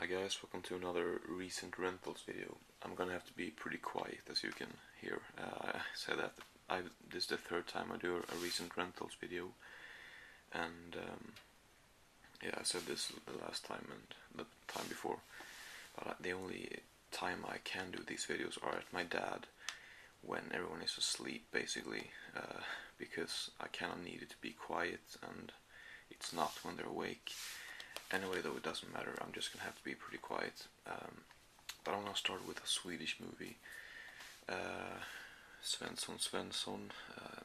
Hi guys, welcome to another recent rentals video. I'm gonna have to be pretty quiet, as you can hear. I said that this is the third time I do a recent rentals video, and yeah, I said this the last time and the time before, but the only time I can do these videos are at my dad when everyone is asleep, basically, because I kinda need it to be quiet, and it's not when they're awake. Anyway, though, it doesn't matter. I'm just gonna have to be pretty quiet. But I'm gonna start with a Swedish movie. Svensson.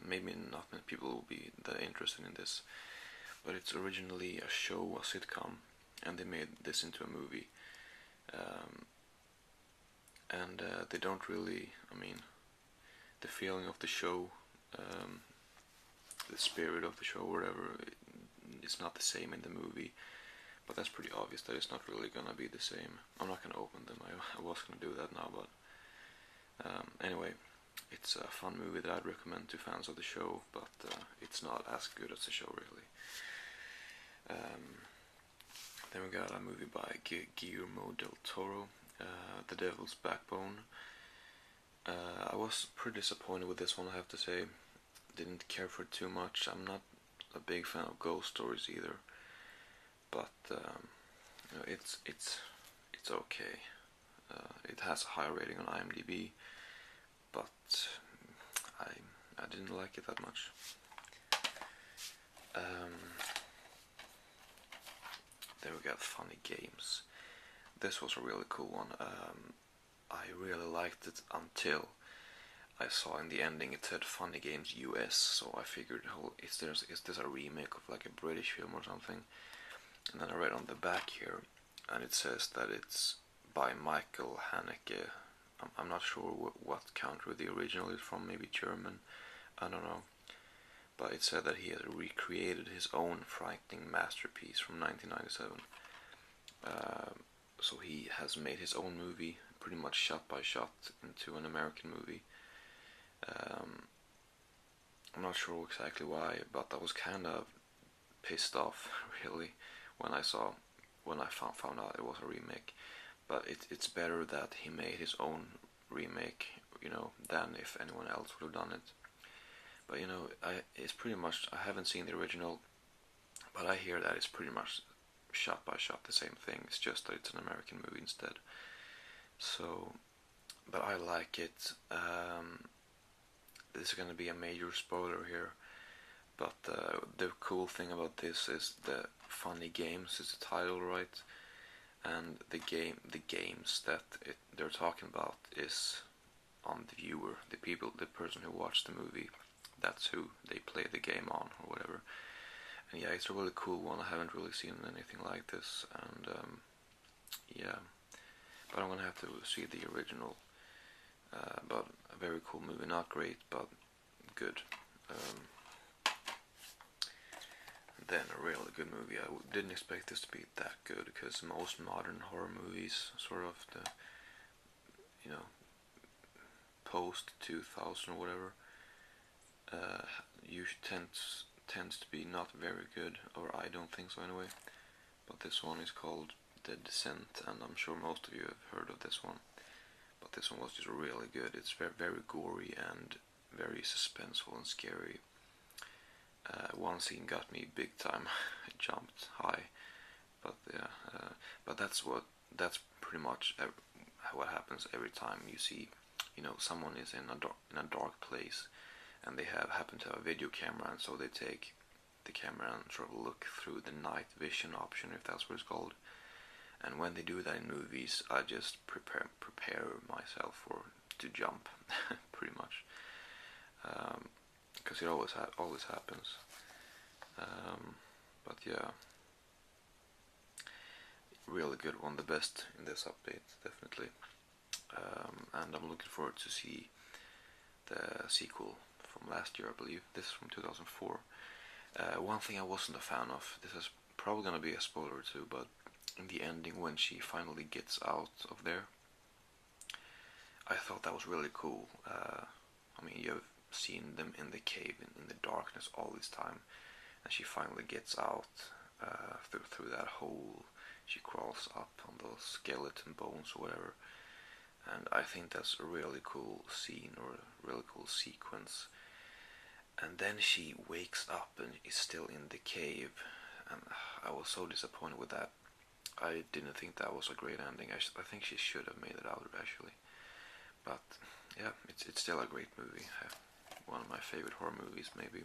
Maybe not many people will be that interested in this, but it's originally a show, a sitcom, and they made this into a movie. And they don't really, the feeling of the show, the spirit of the show, whatever, it's not the same in the movie. But that's pretty obvious that it's not really gonna be the same. I'm not gonna open them. I was gonna do that now, but anyway, it's a fun movie that I'd recommend to fans of the show, but it's not as good as the show, really. Then we got a movie by Guillermo del Toro, The Devil's Backbone. I was pretty disappointed with this one, I have to say. Didn't care for it too much. I'm not a big fan of ghost stories either, but it's okay. It has a high rating on IMDb, but I didn't like it that much. Then we got Funny Games. This was a really cool one. I really liked it until I saw in the ending it said Funny Games US, so I figured, oh, is this a remake of like a British film or something? And then I read on the back here, and it says that it's by Michael Haneke. I'm not sure what country the original is from, maybe German, I don't know. But it said that he had recreated his own frightening masterpiece from 1997. So he has made his own movie, pretty much shot by shot, into an American movie. I'm not sure exactly why, but I was kind of pissed off, really, when I found out it was a remake. But it's better that he made his own remake, than if anyone else would have done it. But it's pretty much, I haven't seen the original, but I hear that it's pretty much shot by shot the same thing. It's just that it's an American movie instead. So, but I like it. This is gonna be a major spoiler here, but the cool thing about this is the Funny Games is the title, right? And the games that they're talking about is on the viewer, the person who watched the movie. That's who they play the game on, or whatever. And yeah, it's a really cool one. I haven't really seen anything like this, and yeah. But I'm gonna have to see the original. But a very cool movie, not great, but good. Then a really good movie. I didn't expect this to be that good, because most modern horror movies, sort of the, post 2000 or whatever, tends to be not very good, or I don't think so anyway. But this one is called The Descent, and I'm sure most of you have heard of this one. But this one was just really good. It's very, very gory and very suspenseful and scary. One scene got me big time. I jumped high, but yeah, but that's pretty much what happens every time you see, someone is in a dark place, and they happen to have a video camera, and so they take the camera and sort of look through the night vision option, if that's what it's called. And when they do that in movies, I just prepare myself to jump, pretty much, because it always happens. But yeah, really good one, the best in this update, definitely. And I'm looking forward to see the sequel from last year, I believe. This is from 2004. One thing I wasn't a fan of, this is probably gonna be a spoiler too, but in the ending, when she finally gets out of there, I thought that was really cool. You've seen them in the cave in the darkness all this time, and she finally gets out through that hole. she crawls up on those skeleton bones or whatever. And I think that's a really cool scene, or a really cool sequence. And then she wakes up and is still in the cave, and I was so disappointed with that. I didn't think that was a great ending. I think she should have made it out actually. But yeah, it's still a great movie. One of my favorite horror movies, maybe.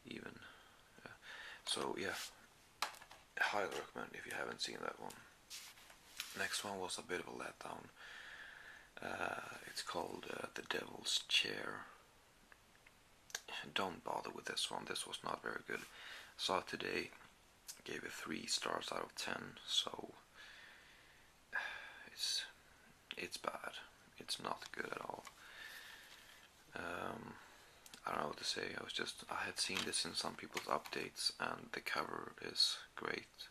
Even. Yeah. So yeah, highly recommend if you haven't seen that one. Next one was a bit of a letdown. It's called The Devil's Chair. Don't bother with this one. This was not very good. Saw it today. Gave it 3 stars out of 10. So it's bad. It's not good at all. I don't know what to say. I had seen this in some people's updates, and the cover is great,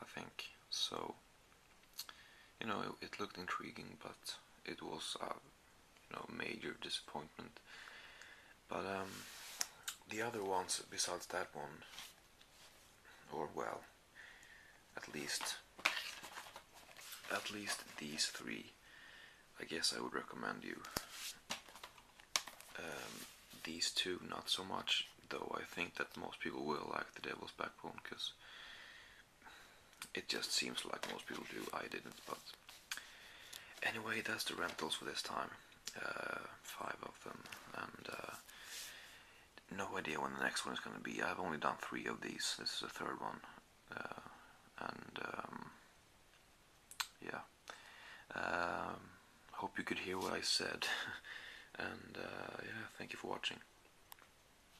I think. So, it looked intriguing, but it was a major disappointment. But the other ones besides that one, or well, at least these 3, I guess I would recommend you. These 2 not so much, though I think that most people will like The Devil's Backbone, because it just seems like most people do. I didn't, but anyway, that's the rentals for this time. 5 of them, and no idea when the next one is going to be. I've only done 3 of these. This is the 3rd one, and yeah. Hope you could hear what I said, and yeah, thank you for watching.